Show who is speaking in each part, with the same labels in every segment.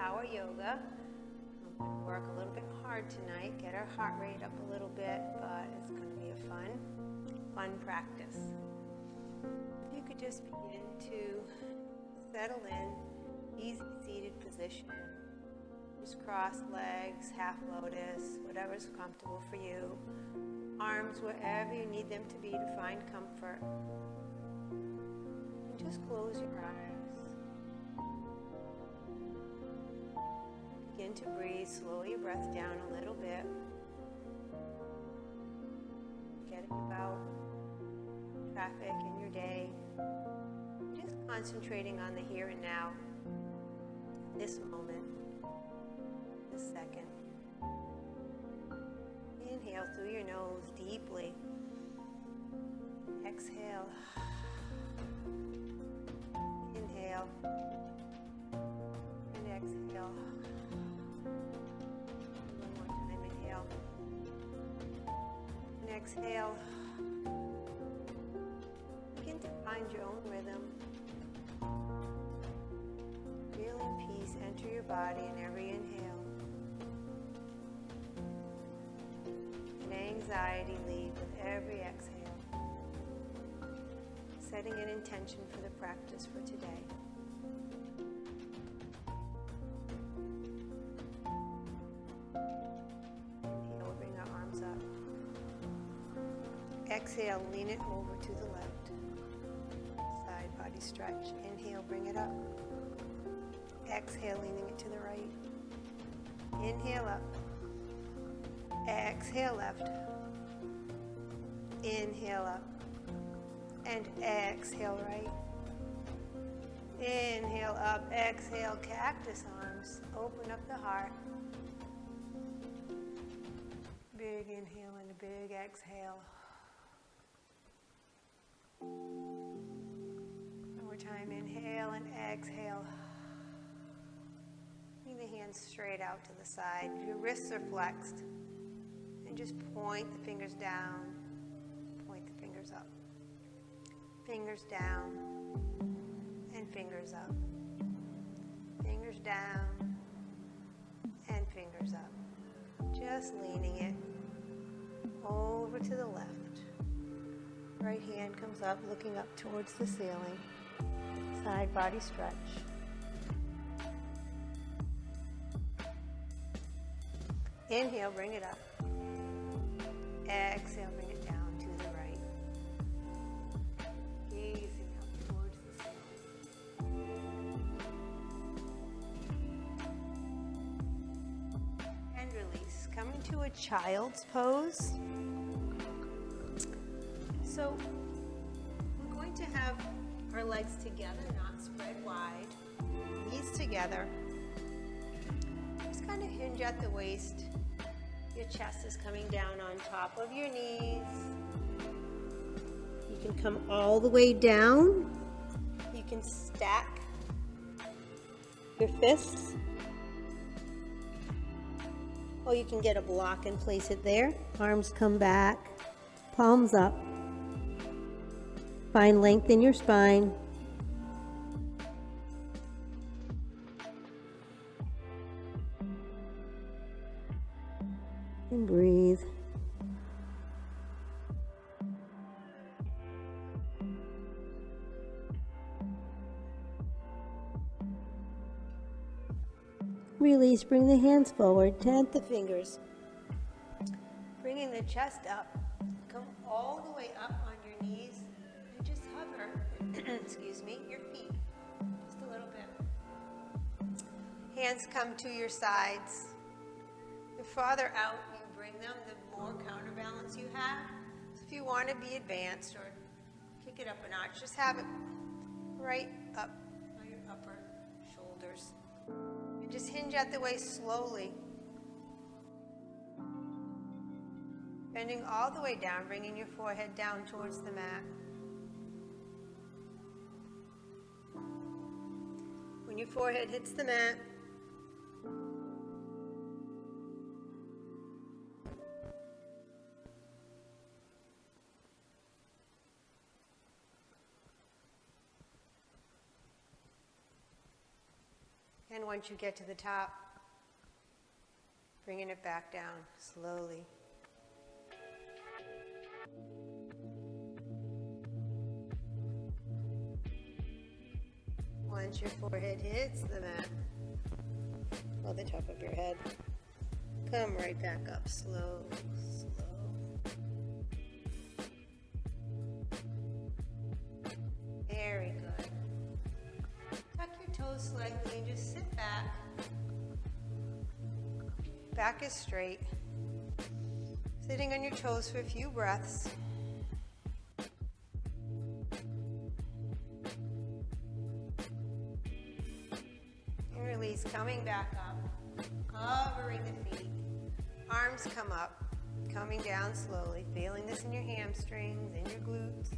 Speaker 1: power yoga. I'm going to work a little bit hard tonight, get our heart rate up a little bit, but it's going to be a fun practice. If you could just begin to settle in, easy seated position. Just cross legs, half lotus, whatever's comfortable for you. Arms wherever you need them to be to find comfort. And just close your eyes. Begin to breathe. Slow your breath down a little bit. Forget about traffic in your day. Just concentrating on the here and now, this moment, this second. Inhale through your nose deeply. Exhale. Inhale. And exhale. One more time. Inhale. And exhale. Begin to find your own rhythm. Feeling peace enter your body in every inhale. Anxiety leave with every exhale. Setting an intention for the practice for today. Inhale, bring our arms up. Exhale, lean it over to the left. Side body stretch. Inhale, bring it up. Exhale, leaning it to the right. Inhale up. Exhale left. Inhale up. And exhale right. Inhale up. Exhale cactus arms. Open up the heart. Big inhale and a big exhale. One more time. Inhale and exhale. Bring the hands straight out to the side. Your wrists are flexed. And just point the fingers down, point the fingers up. Fingers down and fingers up. Fingers down and fingers up. Just leaning it over to the left. Right hand comes up, looking up towards the ceiling. Side body stretch. Inhale, bring it up. Exhale, bring it down to the right. Gazing up towards the ceiling. And release. Come into a child's pose. So we're going to have our legs together, not spread wide. Knees together. Just kind of hinge at the waist. Your chest is coming down on top of your knees. You can come all the way down. You can stack your fists. Or you can get a block and place it there. Arms come back, palms up. Find length in your spine. And breathe. Release, bring the hands forward, tent the fingers. Bringing the chest up, come all the way up on your knees and just hover, excuse me, your feet, just a little bit. Hands come to your sides. The farther out you bring them, the more counterbalance you have. So if you want to be advanced or kick it up a notch, just have it right up on your upper shoulders. And just hinge at the waist slowly. Bending all the way down, bringing your forehead down towards the mat. When your forehead hits the mat, And once you get to the top, bringing it back down slowly. Once your forehead hits the mat, or the top of your head, come right back up, slow, slow. Very good. Tuck your toes slightly and just sit back. Back is straight. Sitting on your toes for a few breaths. And release, coming back up. Covering the feet. Arms come up. Coming down slowly. Feeling this in your hamstrings, in your glutes.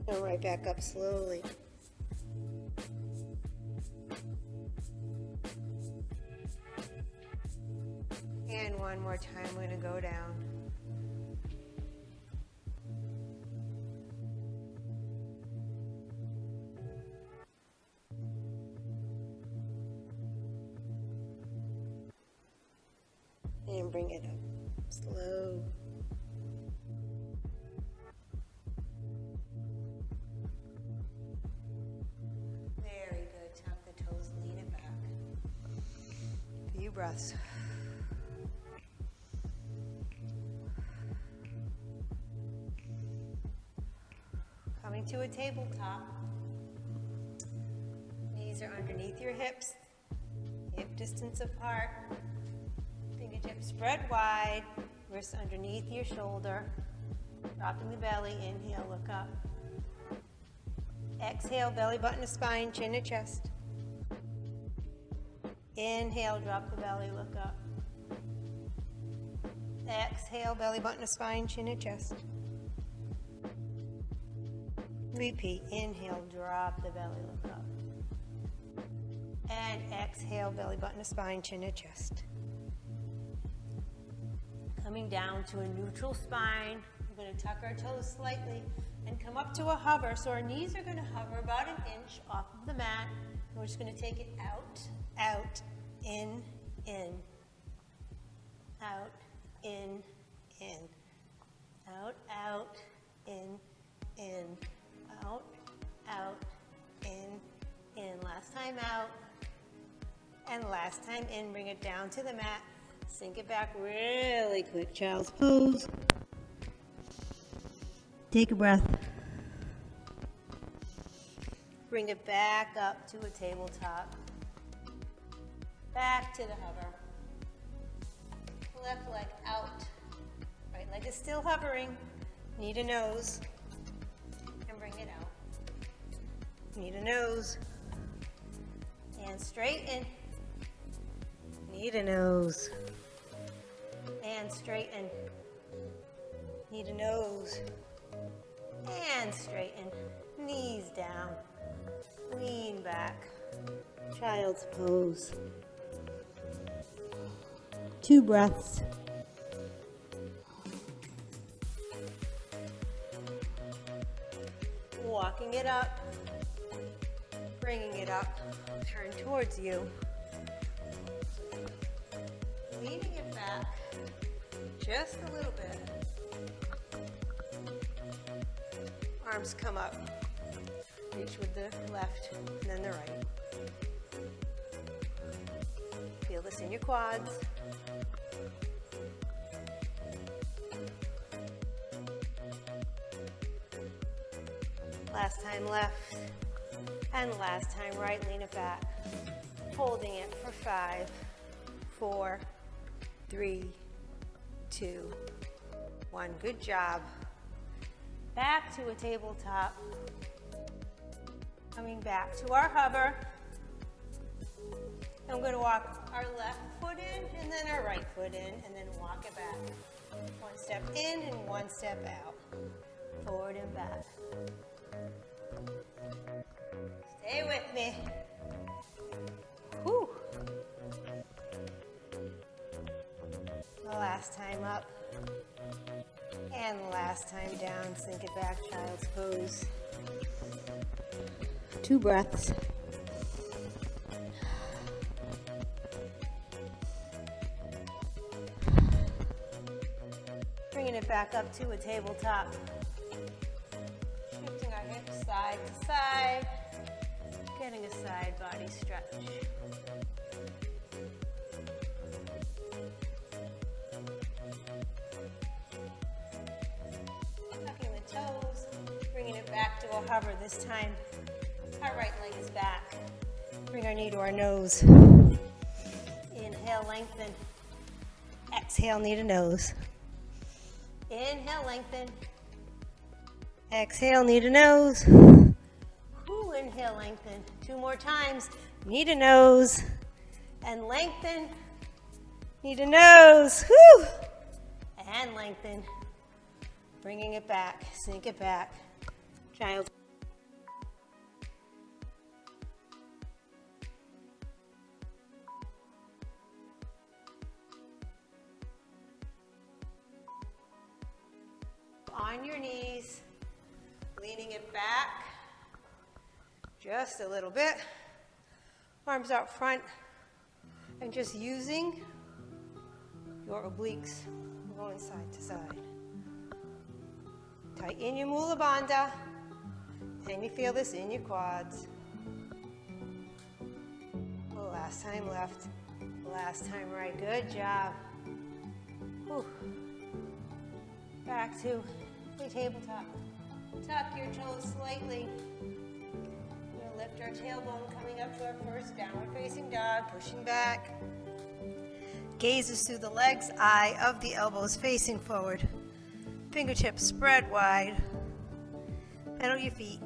Speaker 1: And right back up slowly. And one more time, we're going to go down. And bring it up. Slow. Very good. Tuck the toes, lean it back. A few breaths. Coming to a tabletop. Knees are underneath your hips, hip distance apart. Fingertips spread wide, wrists underneath your shoulder. Dropping the belly, inhale, look up. Exhale, belly button to spine, chin to chest. Inhale, drop the belly, look up. Exhale, belly button to spine, chin to chest. Repeat, inhale, drop the belly, look up. And exhale, belly button to spine, chin to chest. Coming down to a neutral spine. We're going to tuck our toes slightly and come up to a hover. So our knees are going to hover about an inch off of the mat. And we're just going to take it out, out, in, out, in, out, out, in, out, out, in. Last time out, and last time in. Bring it down to the mat. Sink it back really quick. Child's pose. Take a breath. Bring it back up to a tabletop. Back to the hover. Left leg out. Right leg is still hovering. Knee to nose. And bring it out. Knee to nose. And straighten. Knee to nose. And straighten. Knee to nose. And straighten. Knees down. Lean back. Child's pose. 2 breaths. Walking it up. Bringing it up. Turn towards you. Leaning it back just a little bit. Arms come up. Reach with the left and then the right. Feel this in your quads. Last time left and last time right. Lean it back. Holding it for 5, 4, 3, 2, 1. Good job. Back to a tabletop. Coming back to our hover. I'm going to walk our left foot in and then our right foot in and then walk it back. 1 step in and 1 step out. Forward and back. Stay with me. Whew. Last time up. And last time down, sink it back, child's pose. 2 breaths. Bringing it back up to a tabletop. Shifting our hips side to side. Getting a side body stretch. Tucking the toes. Bringing it back to a hover this time. Our right leg is back. Bring our knee to our nose. Inhale, lengthen. Exhale, knee to nose. Inhale, lengthen. Exhale, knee to nose. Ooh, inhale, lengthen. 2 more times. Knee to nose. And lengthen. Knee to nose. Woo! And lengthen. Bringing it back. Sink it back. Child. On your knees, leaning it back just a little bit, arms out front, and just using your obliques, going side to side. Tighten your Mula Bandha, and you feel this in your quads. Last time left, last time right, good job. Whew. Back to the tabletop. Tuck your toes slightly. We're going to lift our tailbone coming up to our first downward facing dog, pushing back. Gazes through the legs, eye of the elbows facing forward. Fingertips spread wide. Pedal your feet.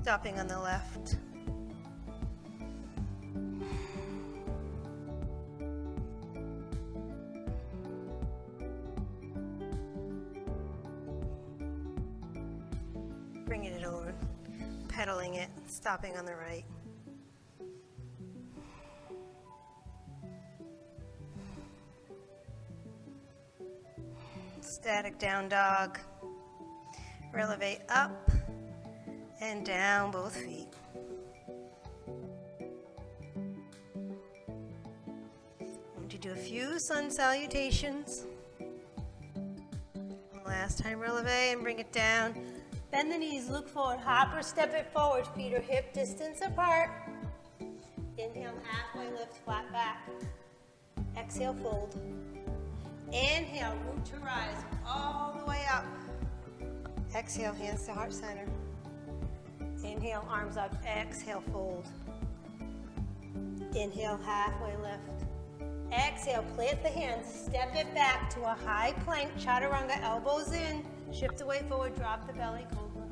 Speaker 1: Stopping on the left. Bringing it over, pedaling it, stopping on the right. Static down dog. Relevate up and down both feet. And to do a few sun salutations. Last time releve and bring it down. Bend the knees, look forward, hop or step it forward, feet are hip distance apart. Inhale, halfway lift, flat back. Exhale, fold. Inhale, root to rise, all the way up. Exhale, hands to heart center. Inhale, arms up, exhale, fold. Inhale, halfway lift. Exhale, plant the hands, step it back to a high plank, chaturanga, elbows in, shift the weight forward, drop the belly, cobra.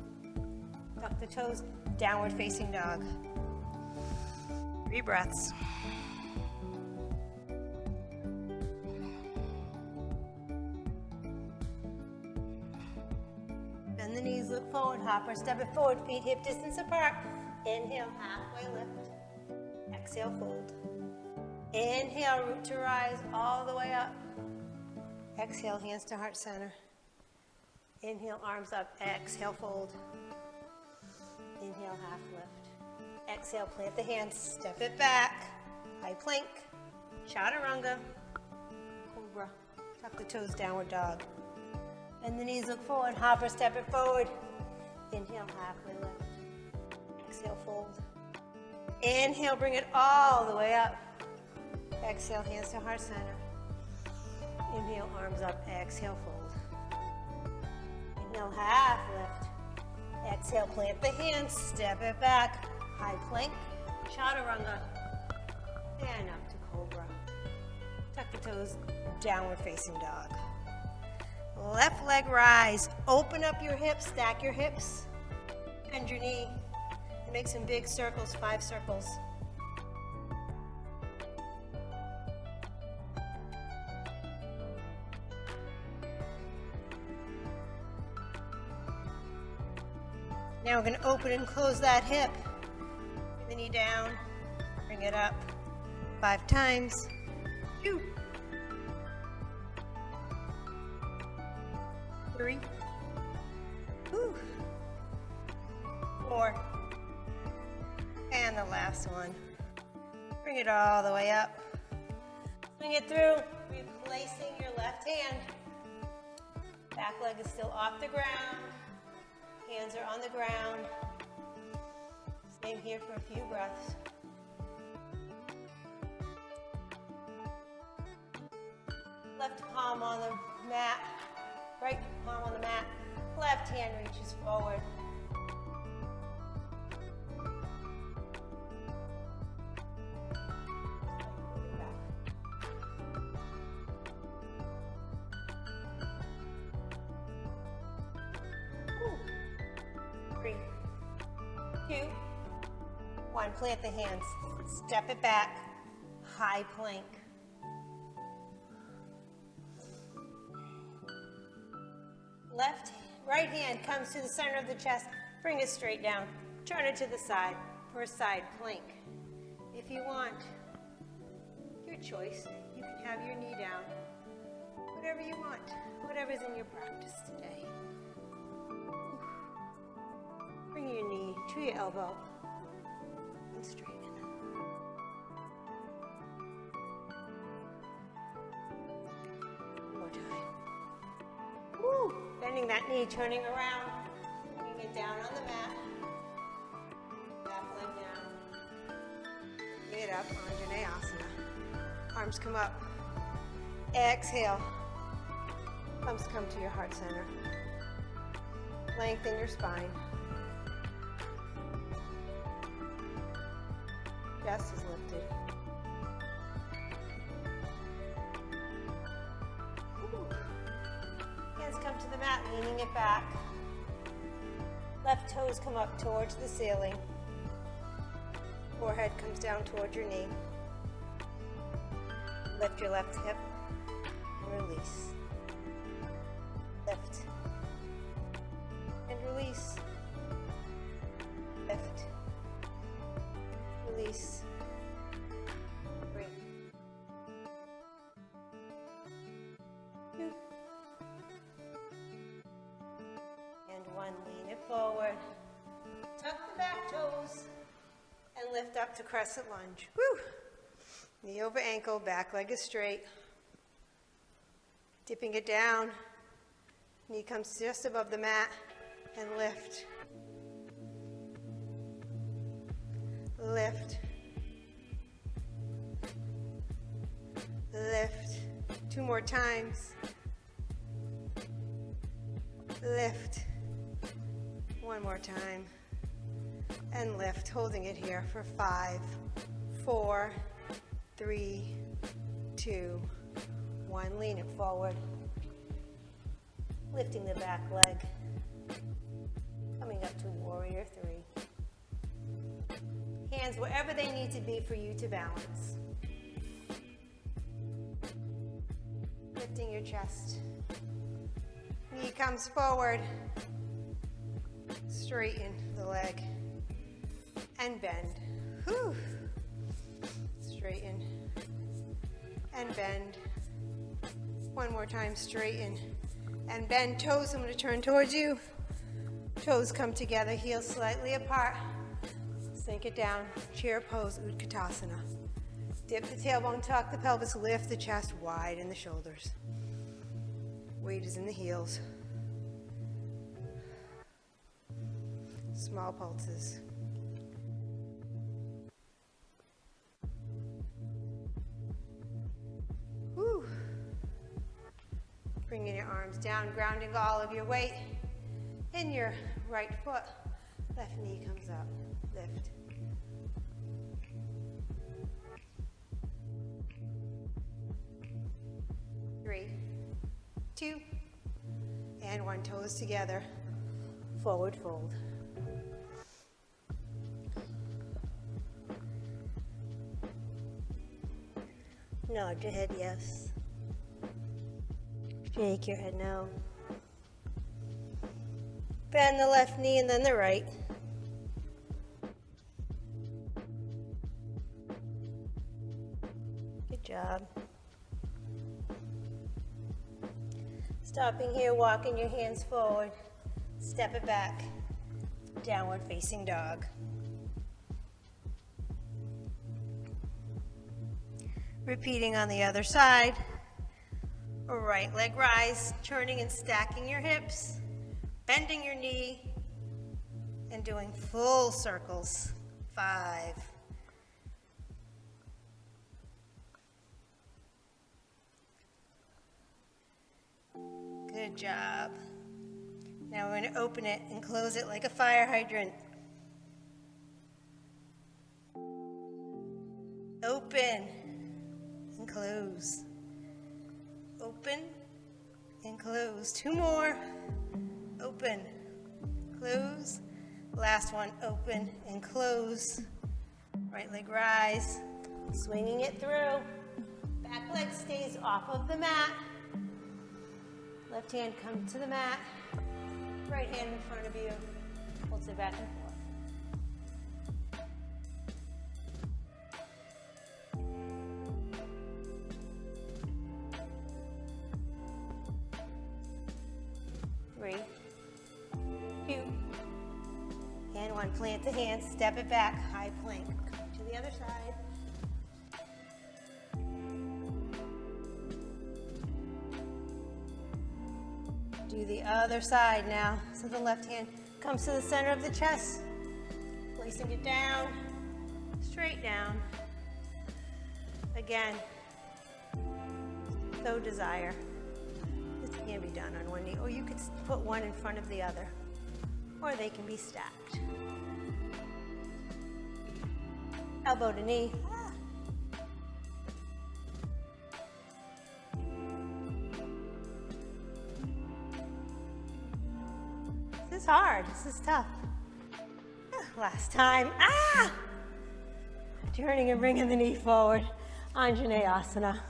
Speaker 1: Tuck the toes, downward facing dog. 3 breaths. Bend the knees, look forward, hop or step it forward, feet hip distance apart. Inhale, halfway lift. Exhale, fold. Inhale, root to rise, all the way up. Exhale, hands to heart center. Inhale, arms up, exhale, fold. Inhale, half lift. Exhale, plant the hands, step it back. High plank, chaturanga, cobra. Tuck the toes, downward dog. Bend the knees, look forward, hop or step it forward. Inhale, halfway lift. Exhale, fold. Inhale, bring it all the way up. Exhale, hands to heart center. Inhale, arms up, exhale, fold. Inhale, half lift. Exhale, plant the hands, step it back. High plank, chaturanga, and up to cobra. Tuck the toes, downward facing dog. Left leg rise, open up your hips, stack your hips, bend your knee, and make some big circles, 5 circles. Now we're going to open and close that hip. Bring the knee down, bring it up 5 times. 2, 3, 4, and the last one. Bring it all the way up. Swing it through, replacing your left hand. Back leg is still off the ground. Hands are on the ground. Same here for a few breaths. Left palm on the mat, right palm on the mat. Left hand reaches forward. Plant the hands, step it back, high plank. Right hand comes to the center of the chest, bring it straight down, turn it to the side for a side plank. If you want, your choice, you can have your knee down, whatever you want, whatever's in your practice today. Bring your knee to your elbow. Straighten. One more time. Woo. Bending that knee, turning around, bringing it down on the mat. Back leg down. Bring it up, Anjaneyasana. Arms come up. Exhale. Thumbs come to your heart center. Lengthen your spine. Chest is lifted. Hands come to the mat, leaning it back. Left toes come up towards the ceiling. Forehead comes down towards your knee. Lift your left hip and release. Lift and release. Lift. Release. Breathe. 2. And 1. Lean it forward. Tuck the back toes and lift up to crescent lunge. Woo! Knee over ankle, back leg is straight. Dipping it down. Knee comes just above the mat and lift. Lift. Lift. 2 more times. Lift. 1 more time. And lift, holding it here for 5, 4, 3, 2, 1. Lean it forward. Lifting the back leg. Coming up to warrior 3. Hands wherever they need to be for you to balance. Lifting your chest. Knee comes forward. Straighten the leg. And bend. Whew. Straighten. And bend. 1 more time, straighten. And bend toes. I'm going to turn towards you. Toes come together, heels slightly apart. Sink it down, chair pose, Utkatasana. Dip the tailbone, tuck the pelvis, lift the chest, widen the shoulders. Weight is in the heels. Small pulses. Woo. Bringing your arms down, grounding all of your weight in your right foot. Left knee comes up, lift. Three, 2, and 1. Toes together, forward fold. Nod your head yes. Shake your head no. Bend the left knee and then the right. Good job. Stopping here, walking your hands forward. Step it back. Downward facing dog. Repeating on the other side. Right leg rise, turning and stacking your hips, bending your knee, and doing full circles. 5. Good job. Now we're going to open it and close it like a fire hydrant. Open and close. Open and close. 2 more. Open, close. Last one, open and close. Right leg rise, swinging it through. Back leg stays off of the mat. Left hand comes to the mat. Right hand in front of you. Pulse it back and forth. And 1, plant the hands, step it back, high plank. Come to the other side. Do the other side now. So the left hand comes to the center of the chest, placing it down, straight down. Again, so desire. This can be done on one knee, or you could put one in front of the other, or they can be stacked. Elbow to knee. This is hard, this is tough. Last time, turning and bringing the knee forward. Anjaneyasana.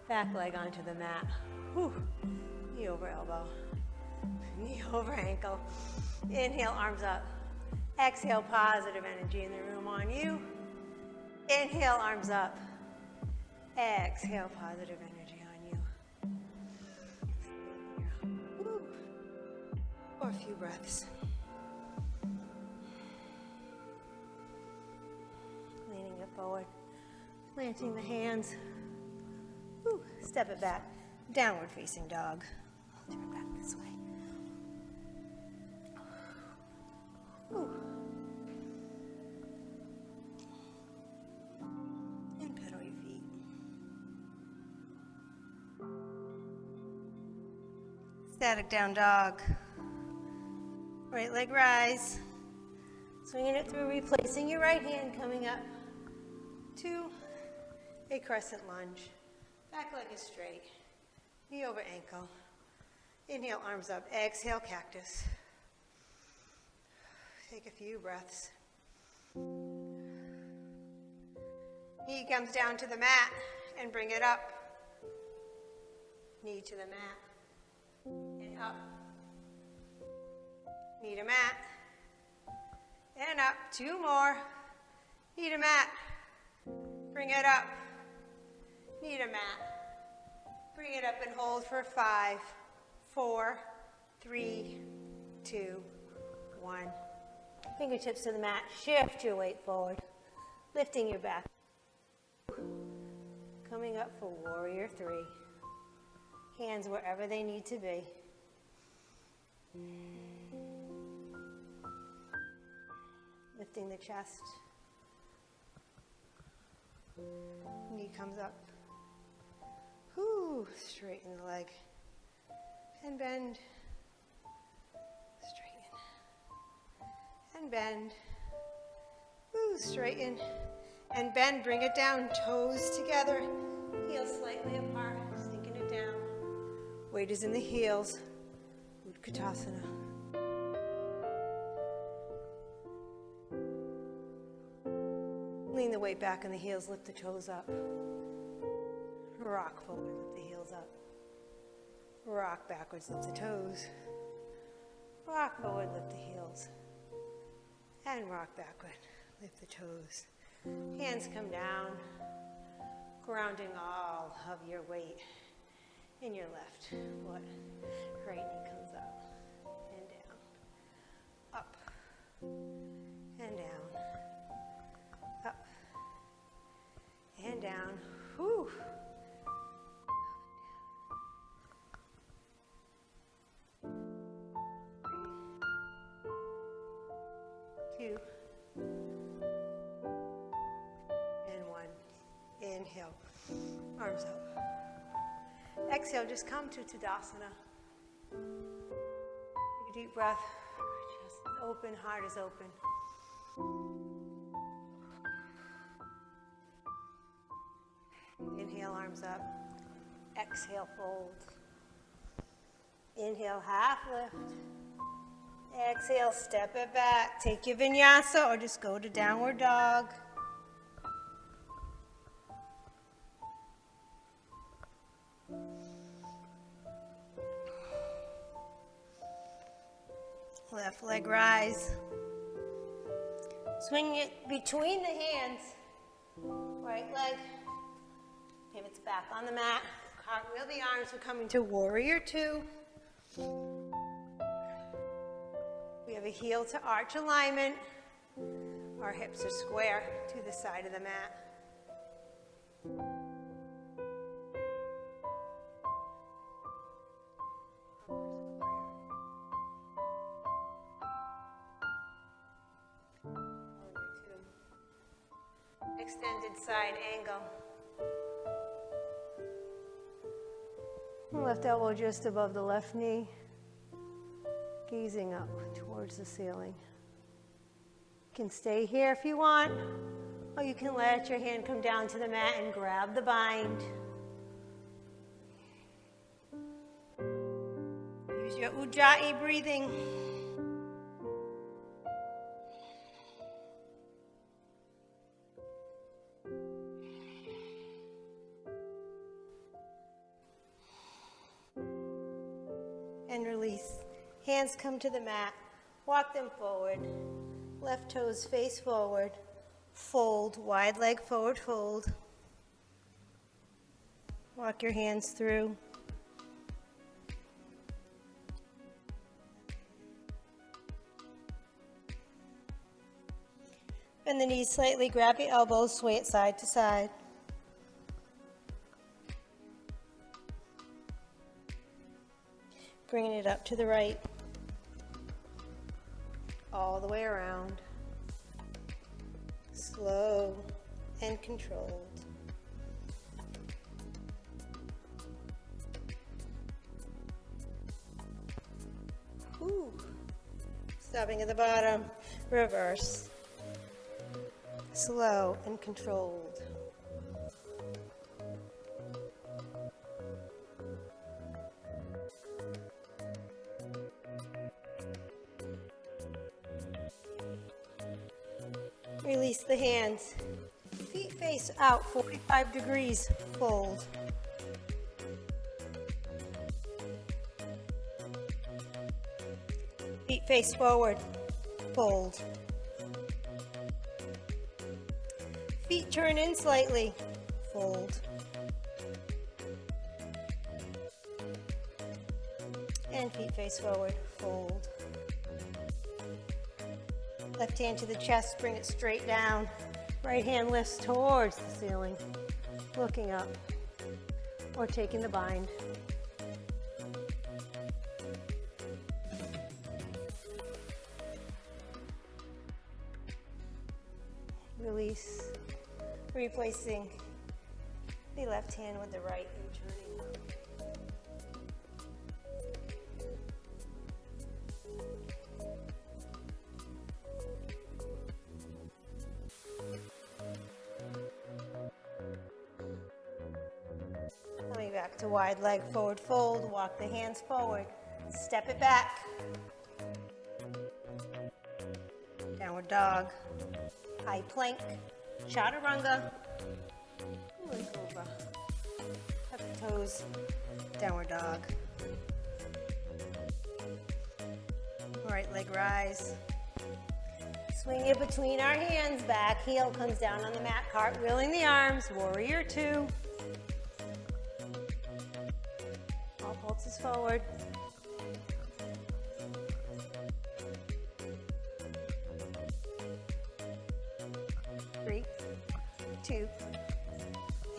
Speaker 1: Back leg onto the mat. Whew. Knee over elbow. Knee over ankle. Inhale, arms up. Exhale, positive energy in the room on you. Inhale, arms up. Exhale, positive energy on you. Woo. For a few breaths. Leaning it forward. Planting the hands. Woo. Step it back. Downward facing dog. Turn it back this way. Woo. And pedal your feet. Static down dog. Right leg rise. Swinging it through, replacing your right hand, coming up to a crescent lunge. Back leg is straight. Knee over ankle. Inhale, arms up. Exhale, cactus. Take a few breaths. Knee comes down to the mat and bring it up. Knee to the mat and up. Knee to mat and up. 2 more. Knee to mat. Bring it up. Knee to mat. Bring it up and hold for 5, 4, 3, 2, 1. Fingertips to the mat. Shift your weight forward. Lifting your back. Coming up for warrior 3. Hands wherever they need to be. Lifting the chest. Knee comes up. Whoo, straighten the leg. And bend. Straighten. And bend. Woo, straighten. And bend, bring it down. Toes together. Heels slightly apart. Sinking it down. Weight is in the heels. Utkatasana. Lean the weight back in the heels. Lift the toes up. Rock forward, lift the heels up. Rock backwards, lift the toes. Rock forward, lift the heels. And rock backward, lift the toes. Hands come down, grounding all of your weight in your left foot. Right knee comes up and down, up and down, up and down. Whew. 2 and 1. Inhale, arms up. Exhale, just come to Tadasana. Take a deep breath. Chest is open, heart is open. Inhale, arms up. Exhale, fold. Inhale, half lift. Exhale, step it back. Take your vinyasa or just go to downward dog. Left leg rise. Swing it between the hands. Right leg pivots back on the mat. Cartwheel the arms. We're coming to warrior 2. We have a heel to arch alignment. Our hips are square to the side of the mat. Extended side angle. Left elbow just above the left knee. Gazing up towards the ceiling. You can stay here if you want, or you can let your hand come down to the mat and grab the bind. Use your Ujjayi breathing. And release. Hands come to the mat, walk them forward, left toes face forward, fold, wide leg forward fold. Walk your hands through. Bend the knees slightly, grab your elbows, sway it side to side. Bringing it up to the right. All the way around. Slow and controlled. Ooh. Stopping at the bottom. Reverse. Slow and controlled. Release the hands. Feet face out 45 degrees. Fold. Feet face forward. Fold. Feet turn in slightly. Fold. And feet face forward. Fold. Left hand to the chest, bring it straight down. Right hand lifts towards the ceiling, looking up, or taking the bind. Release, replacing the left hand with the right and turning. Coming back to wide leg forward fold, walk the hands forward, step it back. Downward dog, high plank, chaturanga, and cobra. Tuck the toes, downward dog. Right leg rise. Swing it between our hands, back heel comes down on the mat, cartwheeling the arms, warrior two. All pulses forward. Three, two,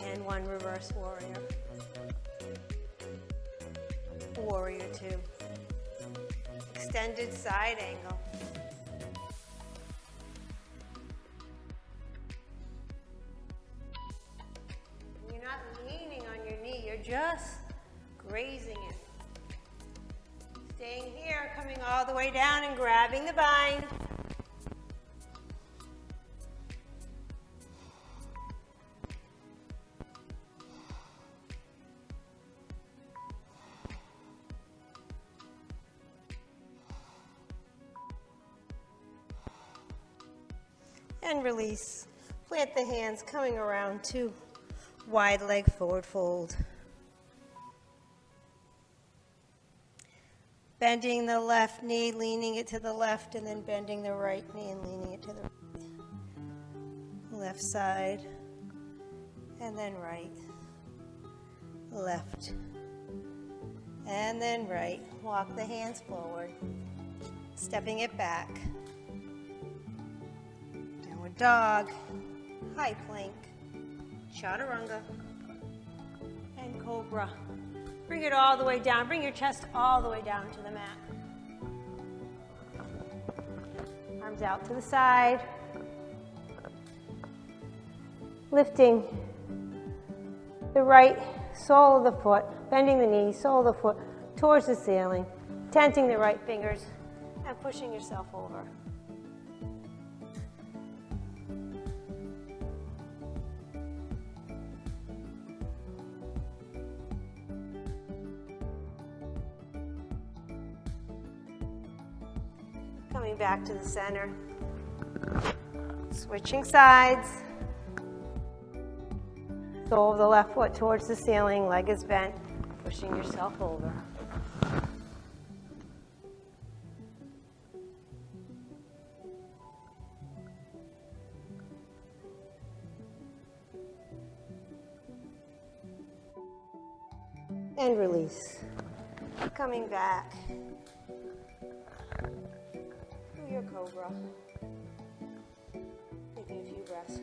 Speaker 1: and one, reverse warrior. Warrior two. Extended side angle. You're not leaning on your knee, you're just grazing it. Staying here, coming all the way down and grabbing the bind. And release. Plant the hands, coming around to wide leg forward fold. Bending the left knee, leaning it to the left, and then bending the right knee and leaning it to the left side, and then right, left, and then right. Walk the hands forward, stepping it back. Downward dog, high plank, chaturanga, and cobra. Bring it all the way down. Bring your chest all the way down to the mat. Arms out to the side. Lifting the right sole of the foot, bending the knee, sole of the foot towards the ceiling, tenting the right fingers, and pushing yourself over. Coming back to the center. Switching sides. Sole of the left foot towards the ceiling, leg is bent, pushing yourself over. And release. Coming back. Your cobra. Taking a few breaths.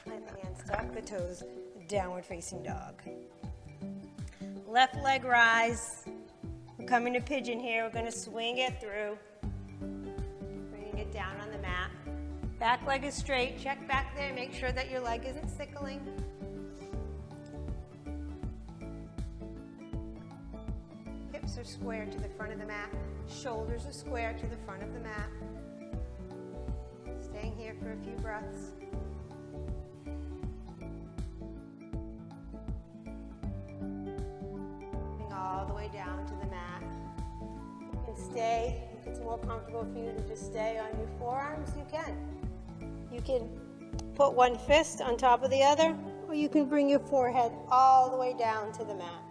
Speaker 1: Plant the hands, tuck the toes, downward facing dog. Left leg rise. We're coming to pigeon here. We're going to swing it through. Bringing it down on the mat. Back leg is straight. Check back there. Make sure that your leg isn't sickling. Hips are square to the front of the mat. Shoulders are square to the front of the mat. Staying here for a few breaths. Coming all the way down to the mat. You can stay. If it's more comfortable for you to just stay on your forearms, you can. You can put one fist on top of the other, or you can bring your forehead all the way down to the mat.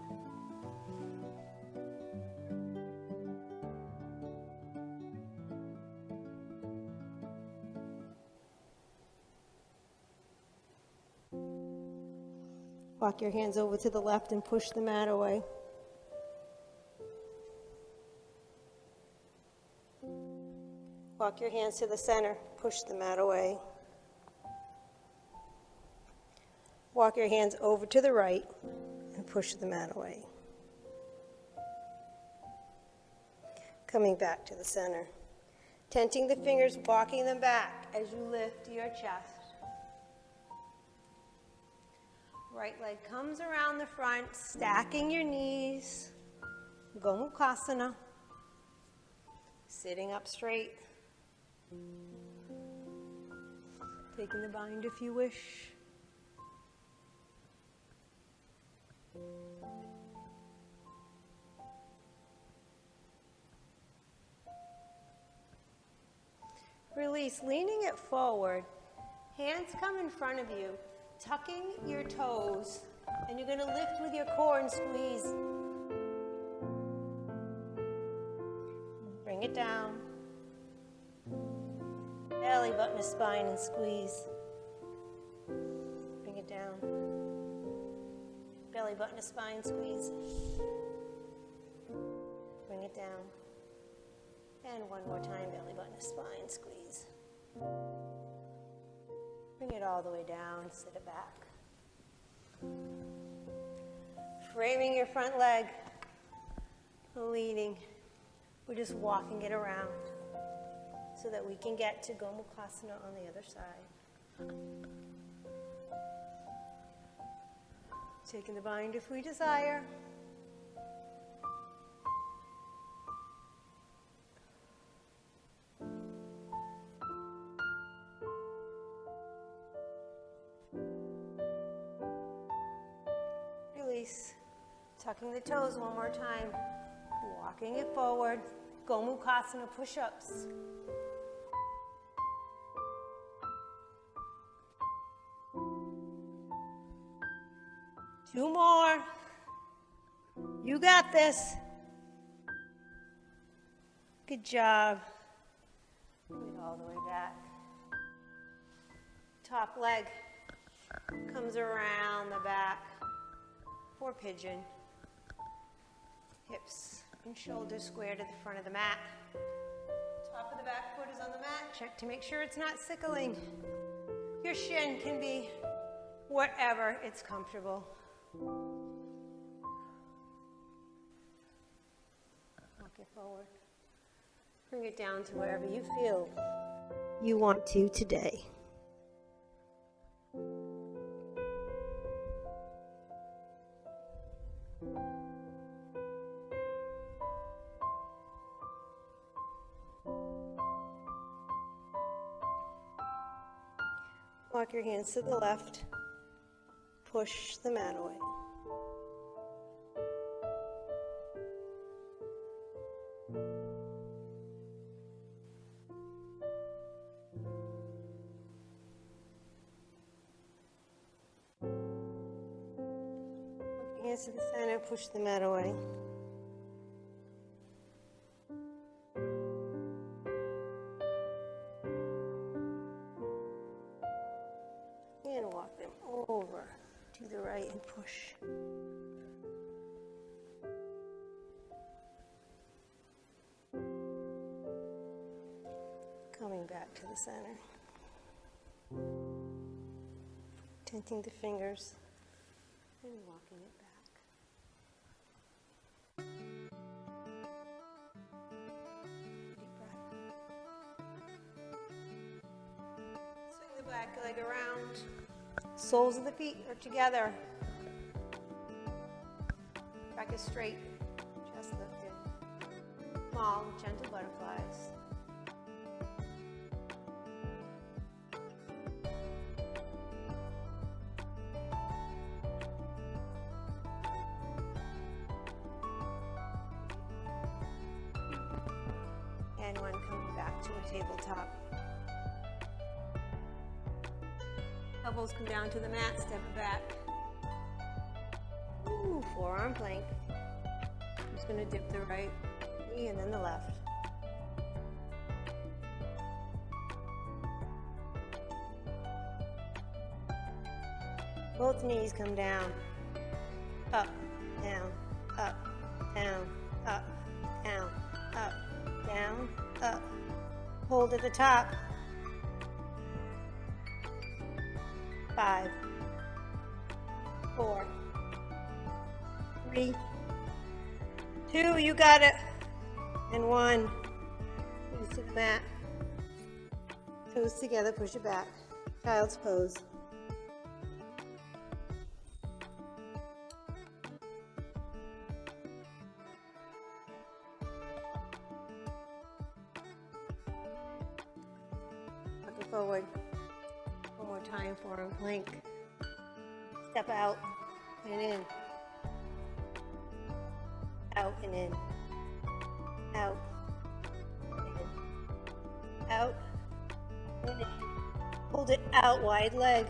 Speaker 1: Walk your hands over to the left and push the mat away. Walk your hands to the center, push the mat away. Walk your hands over to the right and push the mat away. Coming back to the center. Tenting the fingers, walking them back as you lift your chest. Right leg comes around the front, stacking your knees. Gomukhasana. Sitting up straight. Taking the bind if you wish. Release, leaning it forward. Hands come in front of you. Tucking your toes, and you're going to lift with your core and squeeze. Bring it down. Belly button to spine and squeeze. Bring it down. Belly button to spine, squeeze. Bring it down. And one more time, belly button to spine, squeeze. Bring it all the way down, sit it back. Framing your front leg, leaning. We're just walking it around so that we can get to Gomukhasana on the other side. Taking the bind if we desire. Release. Tucking the toes one more time. Walking it forward. Gomukhasana push-ups. Two more. You got this. Good job. Bring it all the way back. Top leg comes around the back for pigeon. Hips and shoulders square to the front of the mat. Top of the back foot is on the mat. Check to make sure it's not sickling. Your shin can be wherever it's comfortable. Walk it forward. Bring it down to wherever you feel you want to today. Walk your hands to the left. Push the mat away. Walk your hands to the center. Push the mat away. And walk them over to the right and push. Coming back to the center. Tenting the fingers and walking it back. Deep breath. Swing the back leg around. Soles of the feet are together. Back is straight. Chest lifted. Small, gentle butterflies. And one coming back to a tabletop. Elbows come down to the mat, step it back. Ooh, forearm plank. I'm just going to dip the right knee and then the left. Both knees come down. Up, down, up, down, up, down, up, down, up. Hold at the top. 5, 4, 3, 2, you got it. And 1. Knees to the mat. Toes together, push it back. Child's pose. Walk it forward. One more time, forearm plank. Step out and in. Out and in. Out. In. Out. And in. Hold it out, wide leg.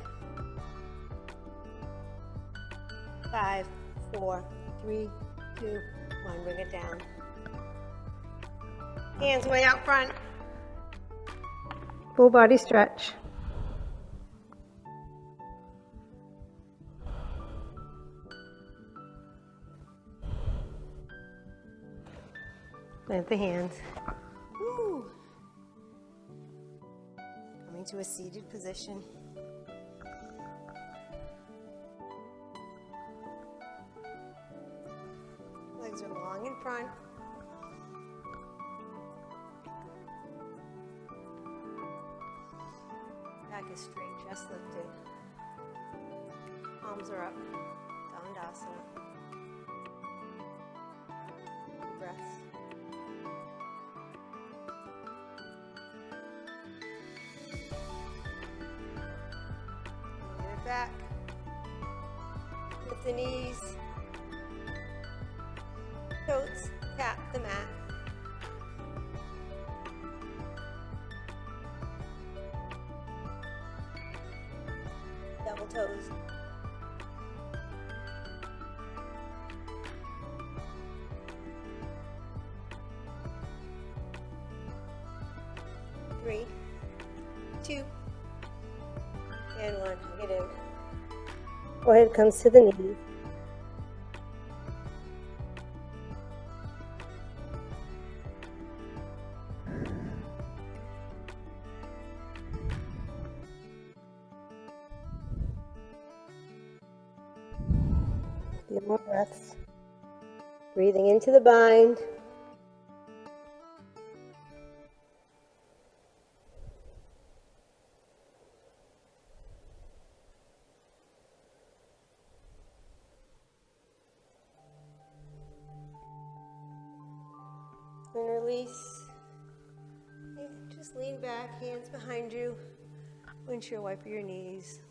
Speaker 1: 5, 4, 3, 2, 1. Bring it down. Hands way out front. Full body stretch. Plant the hands. Woo. Coming to a seated position. Legs are long in front. Back is straight, chest lifted. Arms are up. Dandasana. Deep breaths. Get it back. Lift the knees. Toes tap the mat. Double toes. Three, two, and one. Get in. Forehead comes to the knees. Few more breaths. Breathing into the bind. And release. And just lean back, hands behind you. Windshield wiper your knees.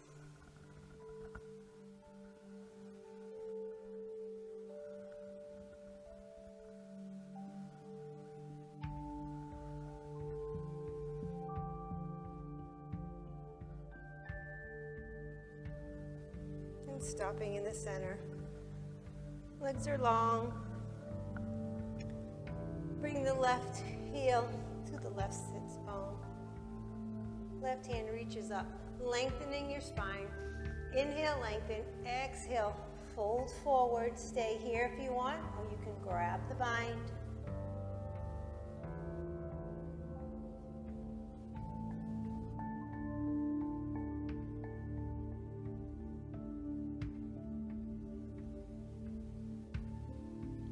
Speaker 1: And stopping in the center. Legs are long. Bring the left heel to the left sits bone. Left hand reaches up, lengthening your spine. Inhale, lengthen. Exhale, fold forward. Stay here if you want, or you can grab the bind.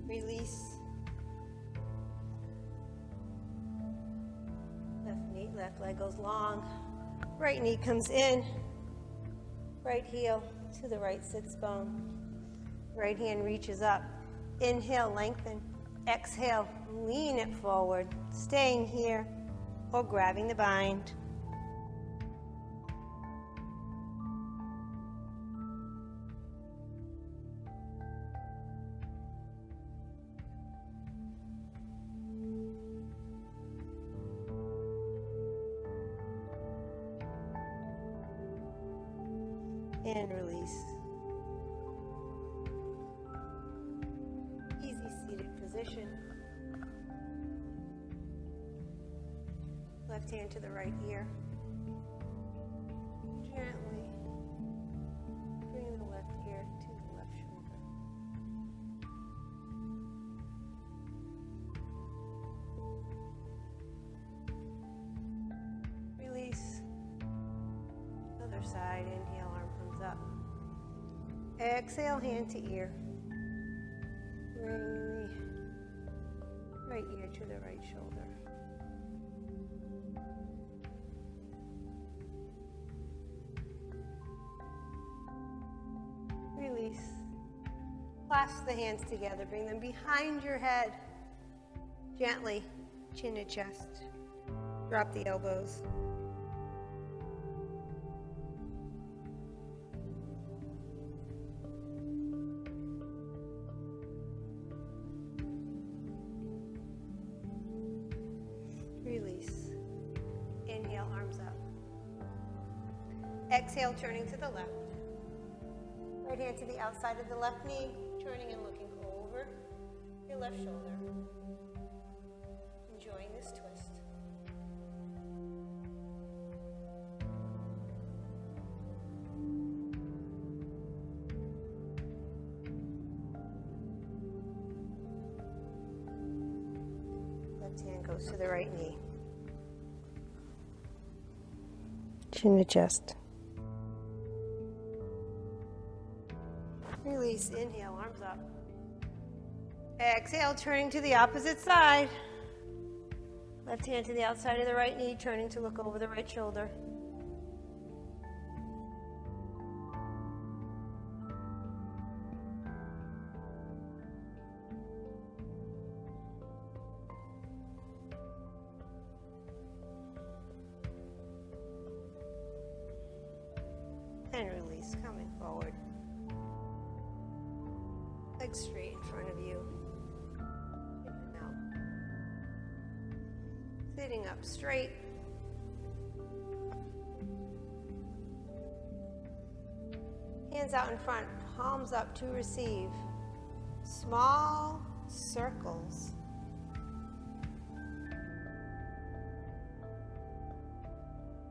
Speaker 1: Release. Left leg goes long. Right knee comes in. Right heel to the right sits bone. Right hand reaches up. Inhale, lengthen. Exhale, lean it forward. Staying here or grabbing the bind. And release. Easy seated position. Left hand to the right ear. Gently bring the left ear to the left shoulder. Release. Other side, inhale, arm comes up. Exhale, hand to ear. Bring the right ear to the right shoulder. Release. Clasp the hands together. Bring them behind your head. Gently, chin to chest. Drop the elbows. Release. Inhale, arms up. Exhale, turning to the left. Right hand to the outside of the left knee, turning and looking over your left shoulder. Enjoying this goes to the right knee. Chin to chest. Release, inhale, arms up. Exhale, turning to the opposite side. Left hand to the outside of the right knee, turning to look over the right shoulder. And release, coming forward. Legs straight in front of you. In and out. Sitting up straight. Hands out in front, palms up to receive. Small circles.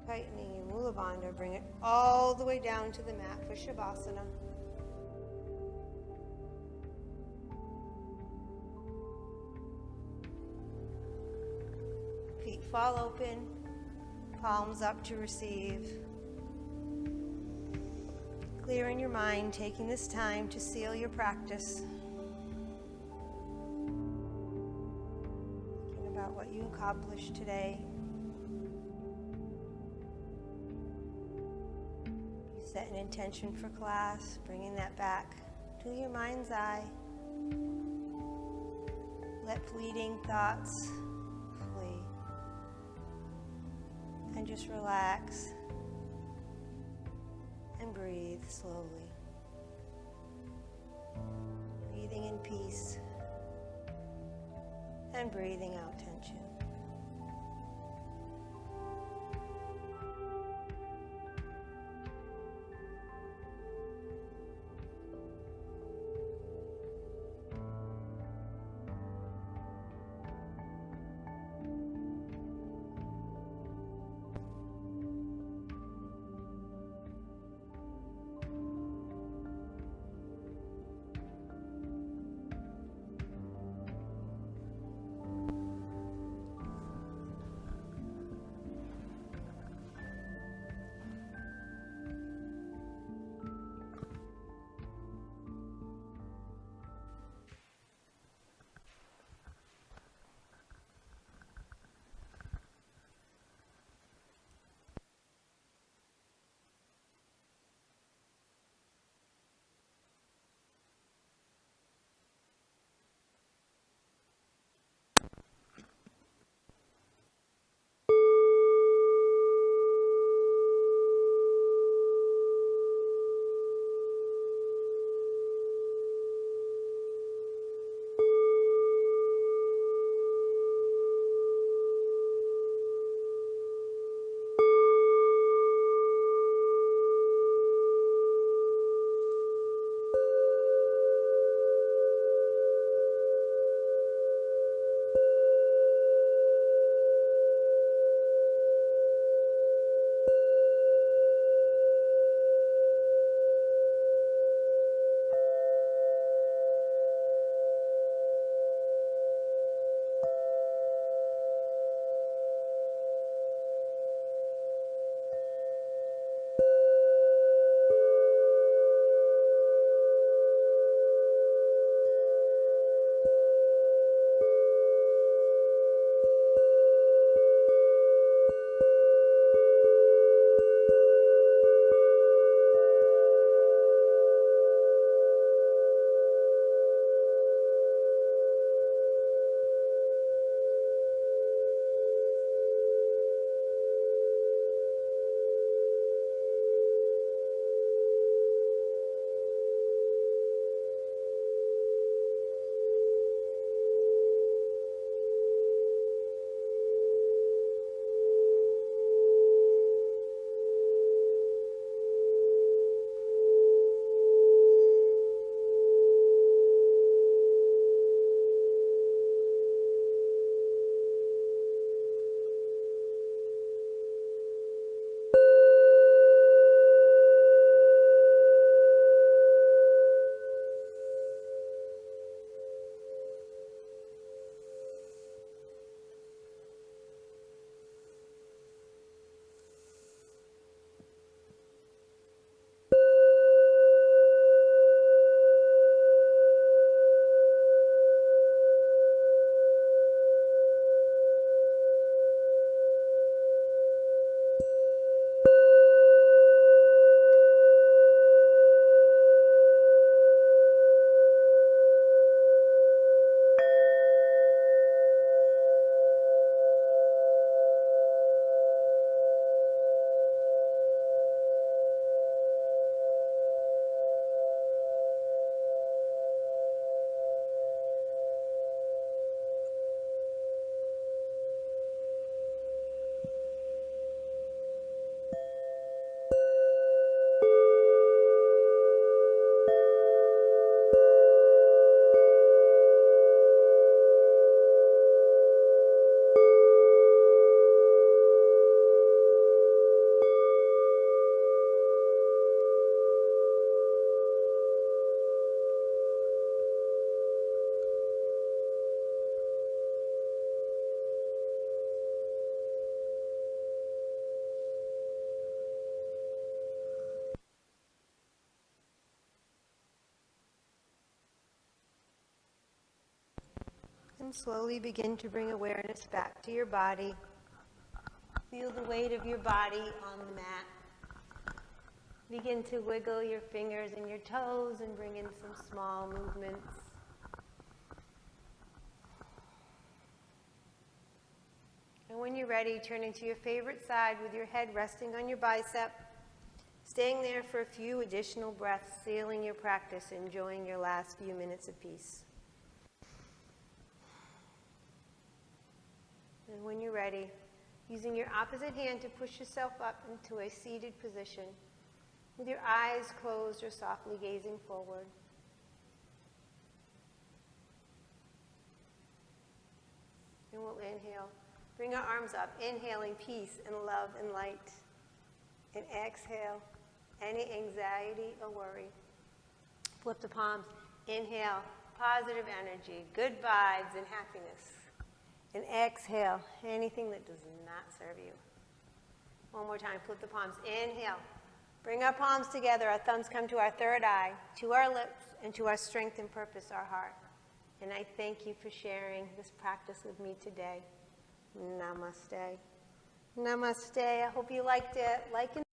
Speaker 1: Tightening your Mula Bandha, bring it all the way down to the mat for Shavasana. Feet fall open, palms up to receive. Clearing your mind, taking this time to seal your practice. Thinking about what you accomplished today. Set an intention for class, bringing that back to your mind's eye. Let fleeting thoughts flee. And just relax and breathe slowly. Breathing in peace and breathing out tension. And slowly begin to bring awareness back to your body. Feel the weight of your body on the mat. Begin to wiggle your fingers and your toes and bring in some small movements. And when you're ready, turn into your favorite side with your head resting on your bicep. Staying there for a few additional breaths, sealing your practice, enjoying your last few minutes of peace. And when you're ready, using your opposite hand to push yourself up into a seated position, with your eyes closed or softly gazing forward. And we'll inhale. Bring our arms up, inhaling peace and love and light. And exhale any anxiety or worry. Flip the palms. Inhale, positive energy, good vibes and happiness. And exhale anything that does not serve you. One more time, flip the palms. Inhale. Bring our palms together. Our thumbs come to our third eye, to our lips, and to our strength and purpose, our heart. And I thank you for sharing this practice with me today. Namaste. Namaste. I hope you liked it. Like and